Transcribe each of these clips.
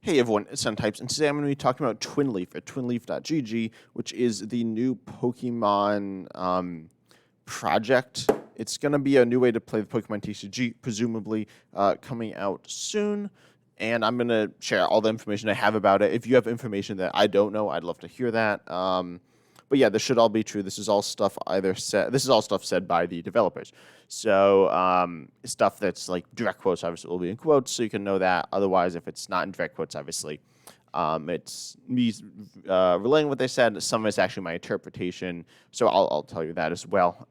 Hey everyone, it's Types, and today I'm going to be talking about TwinLeaf at twinleaf.gg, which is the new Pokemon project. It's going to be a new way to play the Pokemon TCG, presumably coming out soon. And I'm going to share all the information I have about it. If you have information that I don't know, I'd love to hear that. But yeah, this should all be true. This is all stuff This is all stuff said by the developers. So stuff that's like direct quotes obviously will be in quotes, so you can know that. Otherwise, if it's not in direct quotes, obviously, it's me relaying what they said. Some of it's actually my interpretation, so I'll tell you that as well.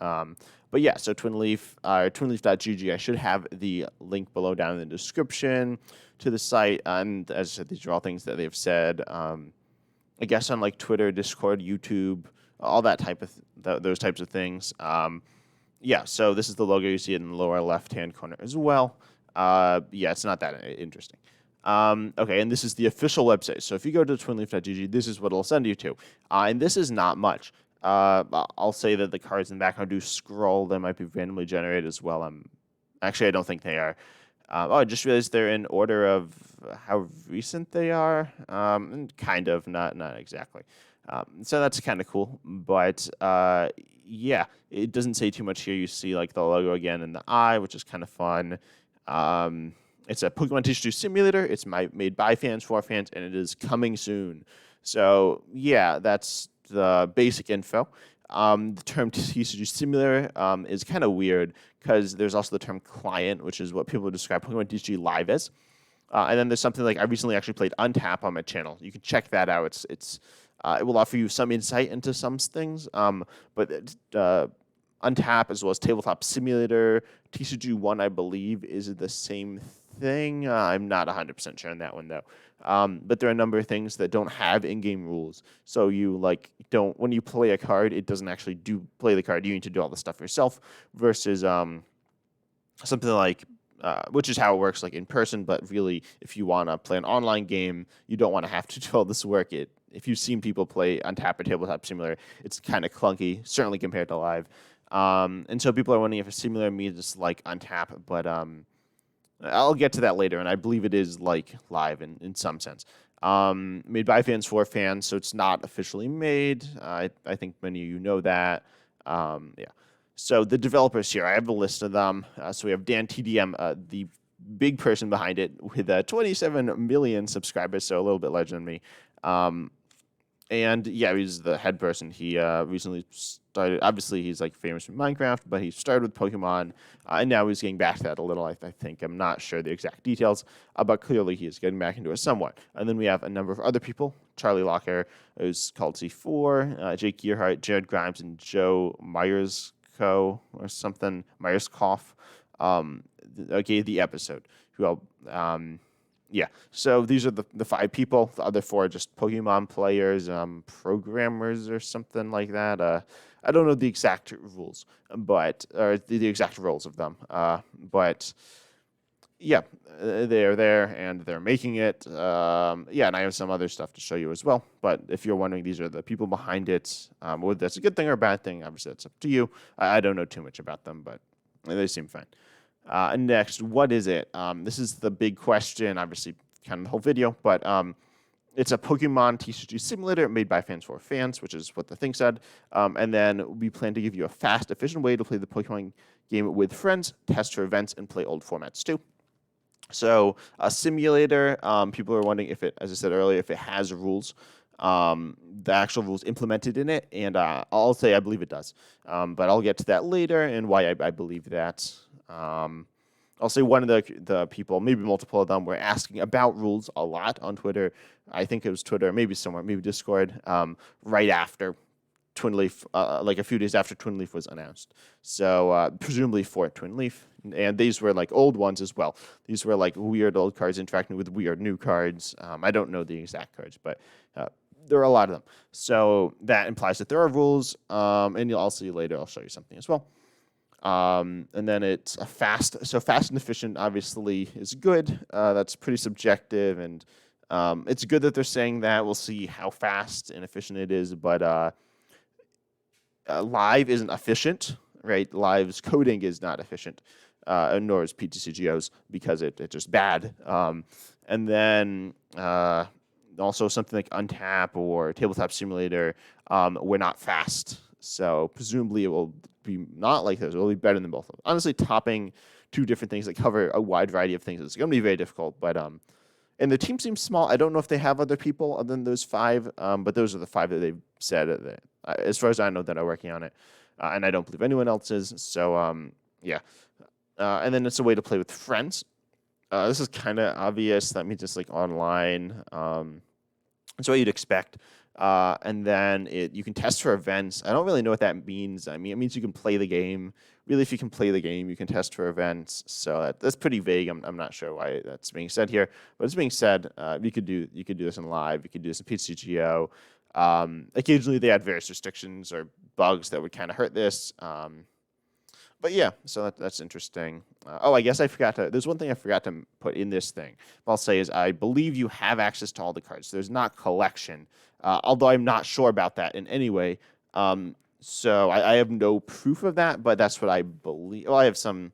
But yeah, so twinleaf.gg. I should have the link below down in the description to the site. And as I said, these are all things that they've said. I guess on like Twitter, Discord, YouTube, all that type of those types of things. Yeah, so this is the logo. You see it in the lower left-hand corner as well. Yeah, it's not that interesting. Okay, and this is the official website. So if you go to twinleaf.gg, this is what it'll send you to. And this is not much. I'll say that the cards in the background do scroll. They might be randomly generated as well. Actually, I don't think they are. I just realized they're in order of how recent they are. Kind of, not exactly. So that's kind of cool. But yeah, it doesn't say too much here. You see like the logo again and the eye, which is kind of fun. It's a Pokemon TCG simulator. It's made by fans for fans, and it is coming soon. So yeah, that's the basic info. The term TCG simulator is kind of weird because there's also the term client, which is what people describe Pokemon TCG Live as. And then there's something like I recently actually played Untap on my channel. You can check that out. It will offer you some insight into some things. But Untap as well as Tabletop Simulator, TCG One, I believe, is the same thing. I'm not 100% sure on that one though. But there are a number of things that don't have in-game rules. So you don't when you play a card, it doesn't actually play the card. You need to do all the stuff yourself. Versus something like which is how it works like in person. But really, if you want to play an online game, you don't want to have to do all this work. If you've seen people play Untap or Tabletop Simulator, it's kind of clunky, certainly compared to live. And so people are wondering if a simulator means like Untap, but I'll get to that later, and I believe it is like live in some sense. Made by fans for fans, so it's not officially made. I think many of you know that. Yeah. So the developers here, I have a list of them. So we have Dan TDM, the big person behind it, with 27 million subscribers, so a little bit larger than me. And yeah, he's the head person. He recently started. Obviously, he's like famous from Minecraft, but he started with Pokemon, and now he's getting back to that a little. I think I'm not sure the exact details, but clearly he is getting back into it somewhat. And then we have a number of other people: Charlie Locker, who's called C4, Jake Gearhart, Jared Grimes, and Joe Myersco or something Myerscough. Okay, the episode. Yeah, so these are the 5 people. The other 4 are just Pokemon players, programmers, or something like that. I don't know the exact rules, or the exact roles of them. But yeah, they're there and they're making it. Yeah, and I have some other stuff to show you as well. But if you're wondering, these are the people behind it. Whether that's a good thing or a bad thing, obviously that's up to you. I don't know too much about them, but they seem fine. Next, what is it? This is the big question, obviously, kind of the whole video, but it's a Pokemon TCG simulator made by fans for fans, which is what the thing said. And then we plan to give you a fast, efficient way to play the Pokemon game with friends, test for events, and play old formats too. So a simulator, people are wondering if it, as I said earlier, if it has rules. The actual rules implemented in it, and I'll say I believe it does. But I'll get to that later and why I believe that. I'll say one of the people, maybe multiple of them, were asking about rules a lot on Twitter. I think it was Twitter, maybe somewhere, maybe Discord, right after TwinLeaf, like a few days after TwinLeaf was announced. So presumably for TwinLeaf. And these were like old ones as well. These were like weird old cards interacting with weird new cards. I don't know the exact cards, but there are a lot of them. So that implies that there are rules. And you'll also see later, I'll show you something as well. And then it's fast and efficient obviously is good. That's pretty subjective, and it's good that they're saying that. We'll see how fast and efficient it is, but live isn't efficient, right? Live's coding is not efficient. nor is PTCGO's because it's just bad. And then also something like Untap or Tabletop Simulator were not fast. So presumably it will be not like this. It will be better than both of them. Honestly, topping two different things that cover a wide variety of things is going to be very difficult. But and the team seems small. I don't know if they have other people other than those five, but those are the five that they've said, as far as I know, that are working on it. And I don't believe anyone else is. So, yeah. And then it's a way to play with friends. This is kind of obvious. That means it's like online. That's what you'd expect. And then you can test for events. I don't really know what that means. I mean, it means you can play the game. Really, if you can play the game, you can test for events. So that's pretty vague. I'm not sure why that's being said here, but it's being said. You could do this in live. You could do this in PCGO. Occasionally, they add various restrictions or bugs that would kind of hurt this. But yeah, so that's interesting. I guess I forgot to. There's one thing I forgot to put in this thing. What I'll say is I believe you have access to all the cards. There's not collection, although I'm not sure about that in any way. So I have no proof of that, but that's what I believe. Well, I have some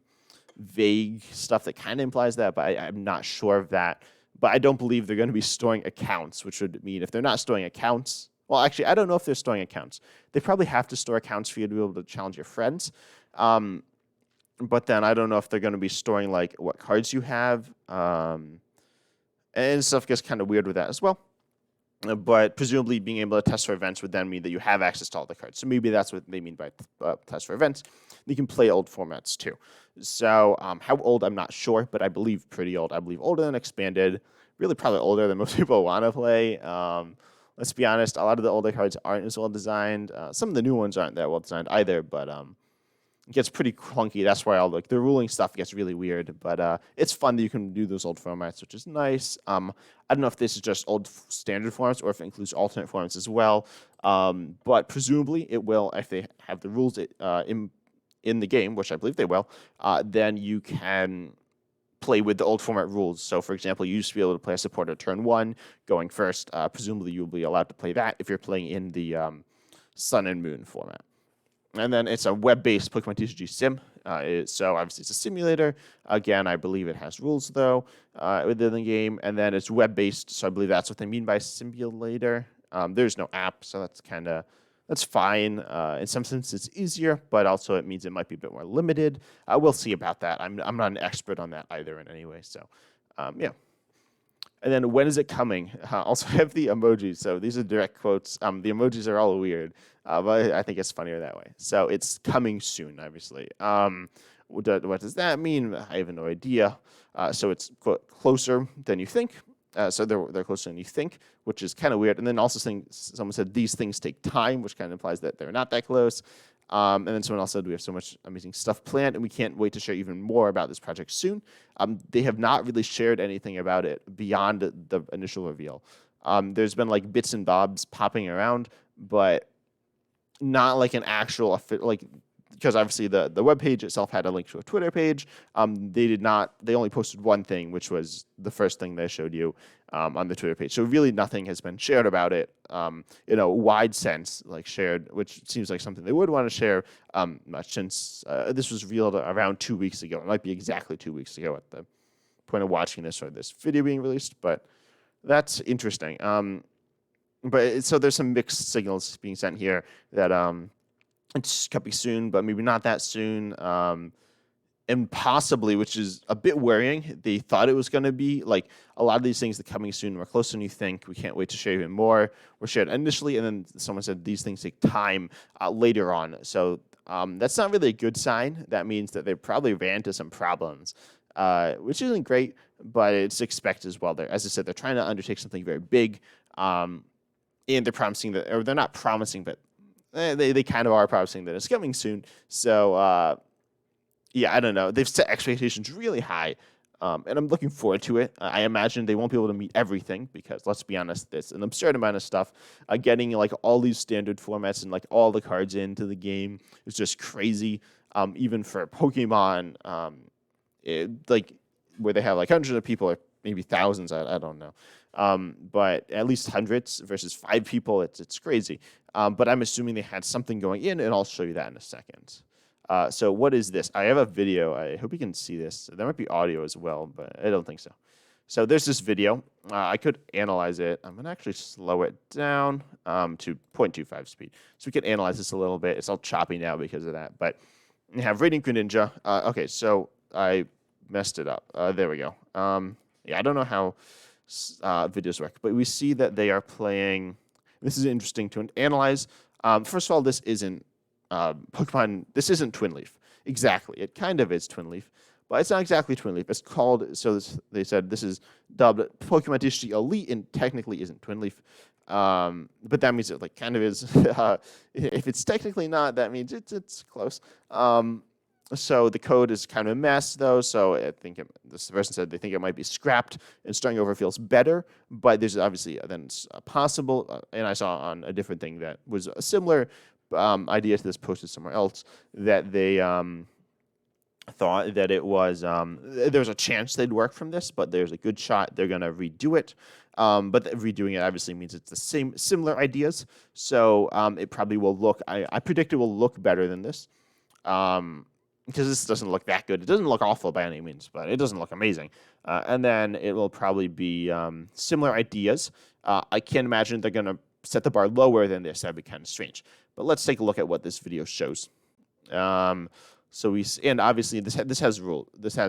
vague stuff that kind of implies that, but I'm not sure of that. But I don't believe they're going to be storing accounts, which would mean if they're not storing accounts, well, actually, I don't know if they're storing accounts. They probably have to store accounts for you to be able to challenge your friends. But then I don't know if they're going to be storing like what cards you have. And stuff gets kind of weird with that as well. But presumably being able to test for events would then mean that you have access to all the cards. So maybe that's what they mean by test for events. You can play old formats too. So how old, I'm not sure, but I believe pretty old. I believe older than expanded. Really probably older than most people want to play. Let's be honest, a lot of the older cards aren't as well designed. Some of the new ones aren't that well designed either, but it gets pretty clunky. That's why the ruling stuff gets really weird. But it's fun that you can do those old formats, which is nice. I don't know if this is just old standard formats or if it includes alternate formats as well. But presumably it will, if they have the rules in the game, which I believe they will, then you can play with the old format rules. So, for example, you used to be able to play a supporter turn 1 going first. Presumably you'll be allowed to play that if you're playing in the Sun and Moon format. And then it's a web-based Pokemon TCG sim. So obviously it's a simulator. Again, I believe it has rules, though, within the game. And then it's web-based, so I believe that's what they mean by simulator. There's no app, so that's fine. In some sense, it's easier, but also it means it might be a bit more limited. We'll see about that. I'm not an expert on that either in any way. So, yeah. And then when is it coming? Also have the emojis. So these are direct quotes. The emojis are all weird, but I think it's funnier that way. So it's coming soon, obviously. What does that mean? I have no idea. So it's quote, closer than you think. So they're closer than you think, which is kind of weird. And then also someone said these things take time, which kind of implies that they're not that close. And then someone else said we have so much amazing stuff planned, and we can't wait to share even more about this project soon. They have not really shared anything about it beyond the initial reveal. There's been like bits and bobs popping around, but not like an actual because obviously the webpage itself had a link to a Twitter page. They only posted one thing, which was the first thing they showed you on the Twitter page. So really nothing has been shared about it in a wide sense, like shared, which seems like something they would want to share much since this was revealed around 2 weeks ago. It might be exactly 2 weeks ago at the point of watching this or this video being released, but that's interesting. So there's some mixed signals being sent here that it's coming soon, but maybe not that soon. And possibly, which is a bit worrying, they thought it was going to be like a lot of these things that coming soon were closer than you think. We can't wait to share even more. Were shared initially, and then someone said these things take time later on. So that's not really a good sign. That means that they probably ran into some problems, which isn't great, but it's expected as well. As I said, they're trying to undertake something very big, and they're promising that, or they're not promising, but they kind of are promising that it's coming soon. So, yeah, I don't know. They've set expectations really high, and I'm looking forward to it. I imagine they won't be able to meet everything because, let's be honest, there's an absurd amount of stuff. Getting like all these standard formats and like all the cards into the game is just crazy. Even for Pokemon, like where they have like hundreds of people or maybe thousands, I don't know. But at least hundreds versus 5 people, it's crazy. But I'm assuming they had something going in, and I'll show you that in a second. So what is this? I have a video. I hope you can see this. There might be audio as well, but I don't think so. So there's this video. I could analyze it. I'm going to actually slow it down to 0.25 speed. So we could analyze this a little bit. It's all choppy now because of that. But we have Rating Greninja. Okay, so I messed it up. There we go. Yeah, I don't know how videos work, but we see that they are playing. This is interesting to analyze. First of all, this isn't Pokemon. This isn't TwinLeaf. Exactly. It kind of is TwinLeaf, but it's not exactly TwinLeaf. It's called, so they said this is dubbed Pokemon TCG Elite and technically isn't TwinLeaf. But that means it like kind of is. If it's technically not, that means it's close. So the code is kind of a mess, though. So I think this person said they think it might be scrapped, and starting over feels better. But there's obviously then possible, and I saw on a different thing that was a similar idea to this posted somewhere else, that they thought that it was there's a chance they'd work from this, but there's a good shot they're gonna redo it. But redoing it obviously means it's the similar ideas. So it probably will look. I predict it will look better than this. Because this doesn't look that good. It doesn't look awful by any means, but it doesn't look amazing. And then it will probably be similar ideas. I can't imagine they're going to set the bar lower than this. That'd be kind of strange. But let's take a look at what this video shows. And obviously this has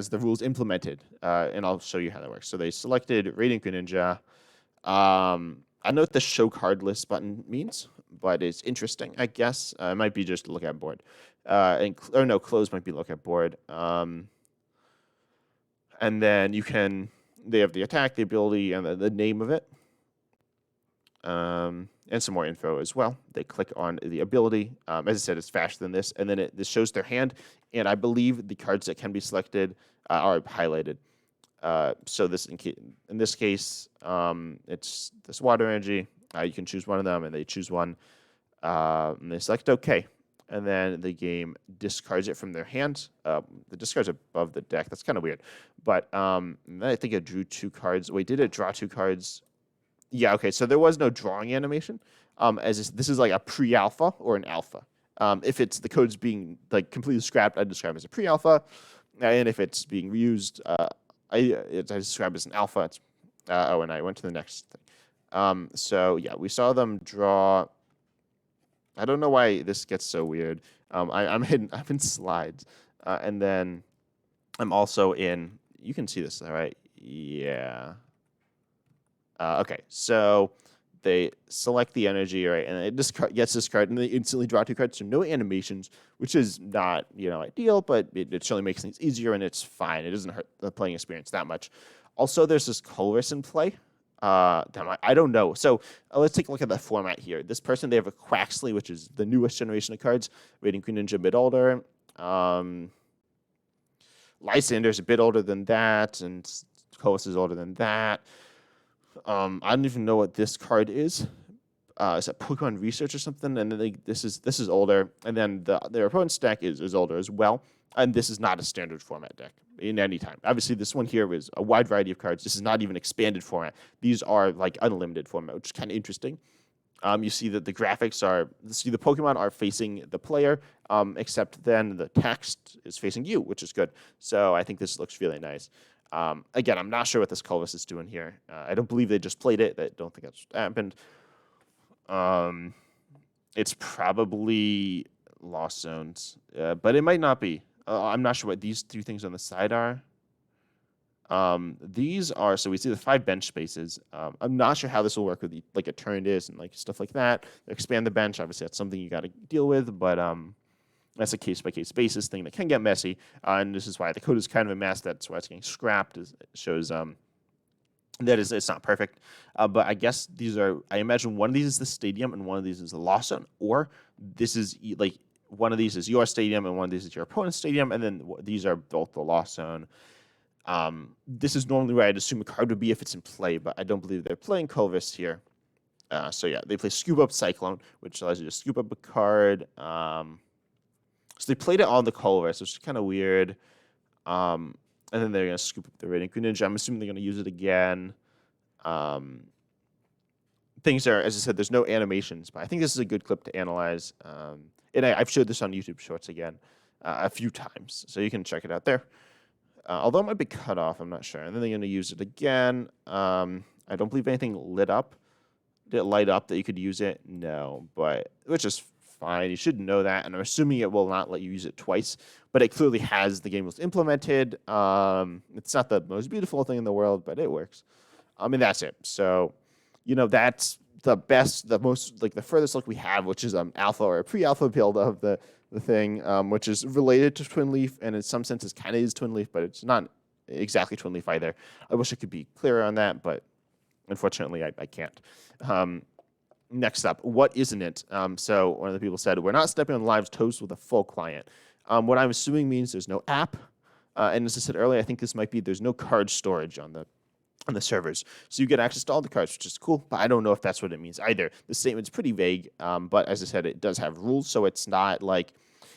the rules implemented, and I'll show you how that works. So they selected Radiant Greninja. I know what the show card list button means, but it's interesting, I guess. It might be just look at board. Close might be look at board. And then they have the attack, the ability, and the name of it. And some more info as well. They click on the ability. As I said, it's faster than this. And then this shows their hand. And I believe the cards that can be selected are highlighted. So in this case, it's this water energy. You can choose one of them, and they choose one. And they select OK. And then the game discards it from their hand. The discard's above the deck. That's kind of weird. But then I think it drew 2 cards. Wait, did it draw 2 cards? Yeah, okay. So there was no drawing animation. This is like a pre-alpha or an alpha. If the code's being like completely scrapped, I describe it as a pre-alpha. And if it's being reused, I describe it as an alpha. And I went to the next thing. So yeah, we saw them draw. I don't know why this gets so weird. I'm in slides, and then I'm also in. You can see this, all right? Yeah. Okay, so they select the energy, right, and it gets discarded, and they instantly draw 2 cards. So no animations, which is not ideal, but it surely makes things easier, and it's fine. It doesn't hurt the playing experience that much. Also, there's this colorless in play. I don't know. So let's take a look at the format here. This person, they have a Quaxley, which is the newest generation of cards. Rating Greninja, a bit older. Lysander's a bit older than that, and Colossus is older than that. I don't even know what this card is. Is that Pokemon Research or something? And then this is older, and then their opponent's deck is older as well. And this is not a standard format deck in any time. Obviously, this one here is a wide variety of cards. This is not even expanded format. These are like unlimited format, which is kind of interesting. You see that the Pokemon are facing the player, except then the text is facing you, which is good. So I think this looks really nice. Again, I'm not sure what this Colvis is doing here. I don't believe they just played it. I don't think that's what happened. It's probably Lost Zones, but it might not be. I'm not sure what these 2 things on the side are. These are, so we see the 5 bench spaces. I'm not sure how this will work with like a turn is and like stuff like that. Expand the bench, obviously that's something you got to deal with, but that's a case-by-case basis thing that can get messy. And this is why the code is kind of a mess. That's why it's getting scrapped. It shows it's not perfect. But I guess I imagine one of these is the stadium and one of these is the Lost Zone, or this is like one of these is your stadium and one of these is your opponent's stadium, and then these are both the Lost Zone. This is normally where I'd assume a card would be if it's in play, but I don't believe they're playing Colvis here. So yeah, they play Scoop Up Cyclone, which allows you to scoop up a card. So they played it on the Colvis, which is kind of weird. And then they're going to scoop up the Rating Greninja. I'm assuming they're going to use it again. Things are, as I said, there's no animations, but I think this is a good clip to analyze. And I've showed this on YouTube Shorts again. a few times. So you can check it out there. Although it might be cut off, I'm not sure. And then they're going to use it again. I don't believe anything lit up. Did it light up that you could use it? No, but which is fine. You should know that. And I'm assuming it will not let you use it twice, but it clearly has. The game was implemented. It's not the most beautiful thing in the world, but it works. And that's it. So, that's the best, the most, like the furthest look we have, which is alpha or a pre-alpha build of the thing, which is related to TwinLeaf, and in some senses kind of is TwinLeaf, but it's not exactly TwinLeaf either. I wish I could be clearer on that, but unfortunately, I can't. Next up, what isn't it? So one of the people said, we're not stepping on Live's toes with a full client. What I'm assuming means there's no app. And as I said earlier, I think this might be there's no card storage on the servers. So you get access to all the cards, which is cool, but I don't know if that's what it means either. The statement's pretty vague, but as I said, it does have rules, so it's not like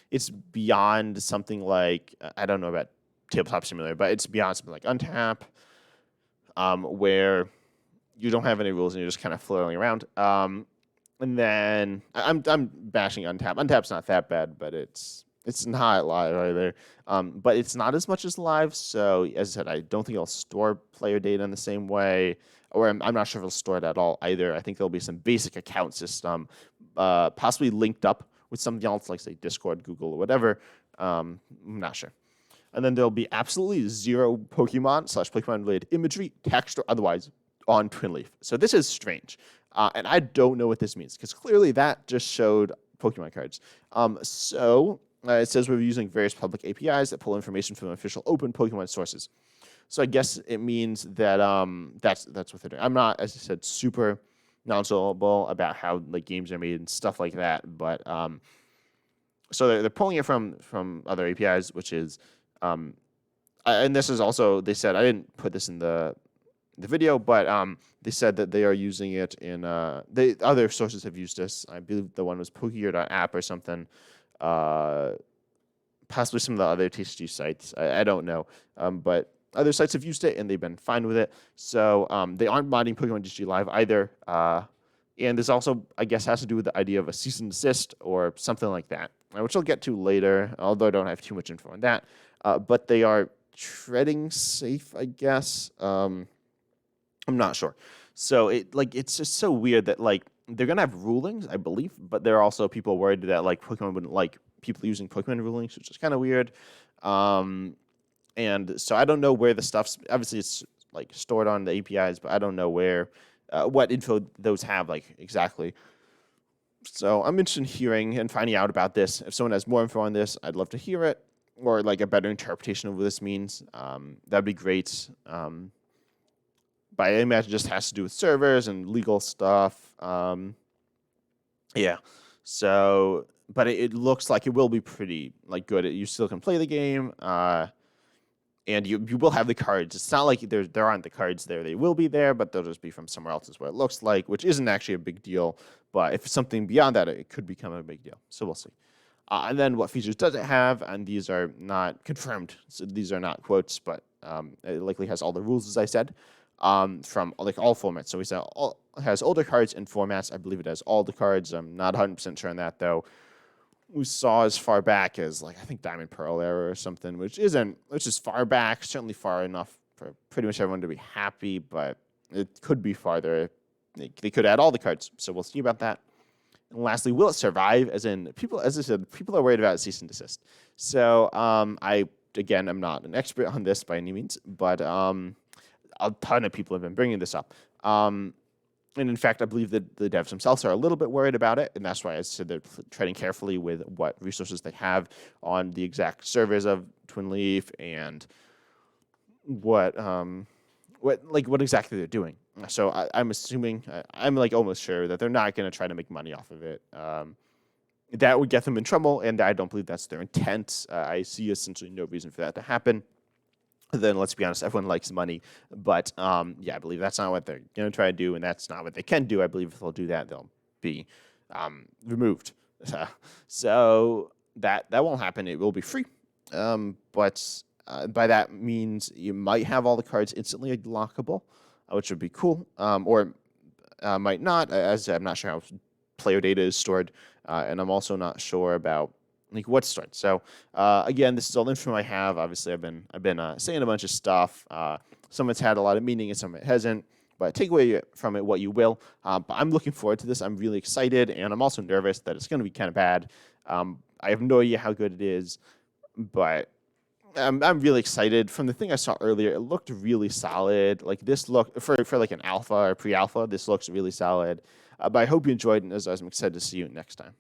it's beyond something like, I don't know about Tabletop Simulator, but it's beyond something like Untap, where you don't have any rules and you're just kind of flailing around. And then I'm bashing Untap. Untap's not that bad, but it's not live either. But it's not as much as live. So as I said, I don't think it'll store player data in the same way, or I'm not sure if it'll store it at all either. I think there'll be some basic account system, possibly linked up with something else like say Discord, Google, or whatever. I'm not sure. And then there'll be absolutely zero Pokemon/Pokemon related imagery, text, or otherwise on TwinLeaf. So this is strange. And I don't know what this means, because clearly that just showed Pokemon cards. It says we're using various public APIs that pull information from official open Pokemon sources. So I guess it means that that's what they're doing. I'm not, as I said, super knowledgeable about how like games are made and stuff like that. But so they're pulling it from other APIs, which is, and this is also, they said, I didn't put this in the video, but they said that they are using it in other sources have used this. I believe the one was Pokegear.app or something. Possibly some of the other TCG sites. I don't know. But other sites have used it and they've been fine with it. So they aren't modding Pokemon TCG Live either. And this also, I guess, has to do with the idea of a cease and desist or something like that, which I'll get to later, although I don't have too much info on that. But they are treading safe, I guess. I'm not sure. So it's just so weird that like they're gonna have rulings, I believe, but there are also people worried that like Pokemon wouldn't like people using Pokemon rulings, which is kind of weird. And so I don't know where the stuff's obviously it's like stored on the APIs, but I don't know where what info those have like exactly. So I'm interested in hearing and finding out about this. If someone has more info on this, I'd love to hear it, or like a better interpretation of what this means. That'd be great. But I imagine it just has to do with servers and legal stuff. Yeah. So, but it looks like it will be pretty like good. You still can play the game, and you will have the cards. It's not like there aren't the cards there. They will be there, but they'll just be from somewhere else. Is what it looks like, which isn't actually a big deal. But if it's something beyond that, it could become a big deal. So we'll see. And then what features does it have? And these are not confirmed. So these are not quotes, but it likely has all the rules, as I said. From like all formats. So it has older cards and formats. I believe it has all the cards. I'm not 100% sure on that though. We saw as far back as like I think Diamond Pearl era or something, which is far back, certainly far enough for pretty much everyone to be happy, but it could be farther. They could add all the cards, so we'll see about that. And lastly, will it survive? As I said, people are worried about cease and desist. So again, I'm not an expert on this by any means, but a ton of people have been bringing this up. And in fact, I believe that the devs themselves are a little bit worried about it, and that's why I said they're treading carefully with what resources they have on the exact servers of TwinLeaf and what exactly they're doing. So I'm assuming, I'm like almost sure that they're not going to try to make money off of it. That would get them in trouble, and I don't believe that's their intent. I see essentially no reason for that to happen. Then let's be honest, everyone likes money, but yeah, I believe that's not what they're going to try to do, and that's not what they can do. I believe if they'll do that, they'll be removed. So that won't happen. It will be free, but by that means you might have all the cards instantly lockable, which would be cool, or might not. As I'm not sure how player data is stored, and I'm also not sure about like what start. So again, this is all info I have. Obviously, I've been saying a bunch of stuff. Some of it's had a lot of meaning, and some of it hasn't. But take away from it what you will. But I'm looking forward to this. I'm really excited, and I'm also nervous that it's going to be kind of bad. I have no idea how good it is, but I'm really excited. From the thing I saw earlier, it looked really solid. Like this look for like an alpha or pre-alpha, this looks really solid. But I hope you enjoyed, and as I'm excited to see you next time.